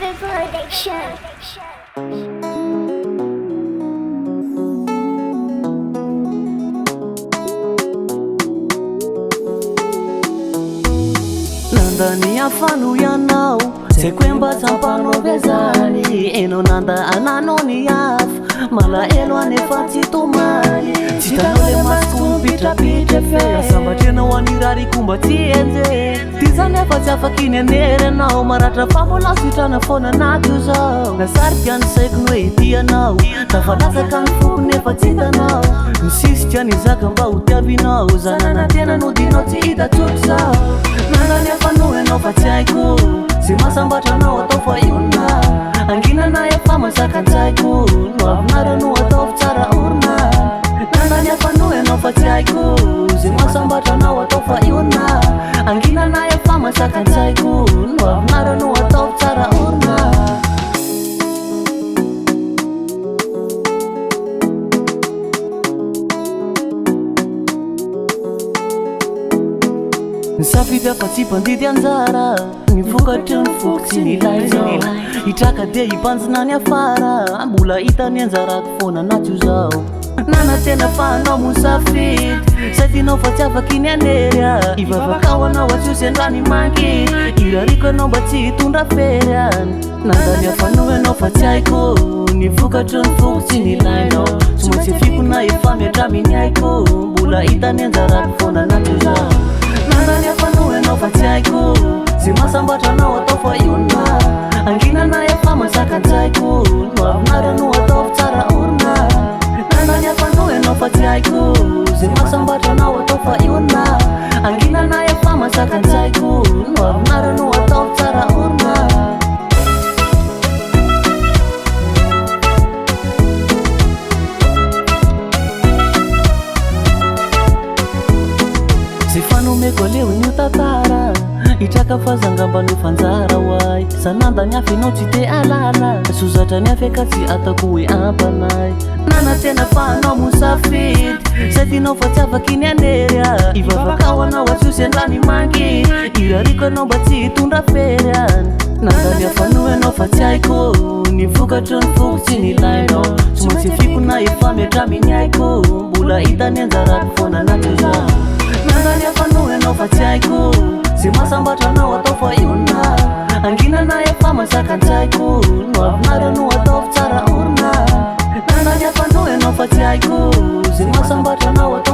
Production. Nanda ny afano ianao, zay koemba tsampanao izany. Ianao nanda anah nohon'ny hafa, malahelo nefa tsy hitomany. Tsy hitanao le masoko pitrapitra fe, rasambatra ianao anah hirariko mba tsy hienjera. Ty zany efa tsy afaka iny hanery anao, maratra fa mbola sitrana foana anaty io zao. Nahasarika ny saiko ny hoe ianao, tafalatsaka ny foko nefa tsy hitanao. Misisika ny zaka mba ho tiavinao, zanana tena nodinao tsy hita tsotra zao. Nanda nefa no ianao fa tsy haiko, zay masambatra anao atao fa iona. Anginana efa masaka ny saiko, no avinareo no ataovy tsara orina. Nanda nefa no ianao fa tsy haiko, zay masambatra anao atao fa iona. Anginana efa masaka ny saiko, no avinareo no ataovy tsara orina. Nisafidy afa tsy mpandidy anjara, nivokatry ny foko tsy nilay zao. Hitraka de hipanjina ny afara, mbola hita ny anjarako foana anaty io zao. Nana tena fa anao misafidy, say tinao fa tsy afaka iny hanery. Ivavakao anao atsio andrany manky, hirariko anao mba tsy hitondra fery. Nanda ny afano ianao fa tsy haiko, nivokatry ny foko tsy nilainao. Tsy maintsy fiko na efa miatramy haiko, mbola hita ny anjarako foana anaty io zao. Nanda ny afano ianao fa tsy haiko, zay masambatra anao atao fa iona. Anginana efa masaka ny saiko, no avinareo no ataovy tsara orina. Nanda ny afano ianao fa tsy haiko, zay masambatra anao atao fa iona. Anginana efa masaka ny saiko, no avinareo no ataovy tsara orina. Zay fanomeko aleo nio tantara, hitraka fa zangamba no fanjara hoay. Sananda ny hafa ianao tsy te alala, sozatra ny hafa ka tsy atako hoe ampanay. Nana tena fa anao misafidy, say tinao fa tsy afaka iny hanery. Ivavakao anao atsio andrany manky, hirariko anao mba tsy hitondra fery. Nanda ny afano ianao fa tsy haiko, nivokatry ny foko tsy nilainao. Tsy maintsy fiko na efa miatramy haiko, mbola hita ny anjarako foana anaty io zao. Nanda ny afano ianao fa tsy haiko, zay masambatra anao atao fa iona. Anginana efa masaka ny saiko, no avinareo no ataovy tsara orina. Nanda ny afano ianao fa tsy haiko, zay masambatra anao atao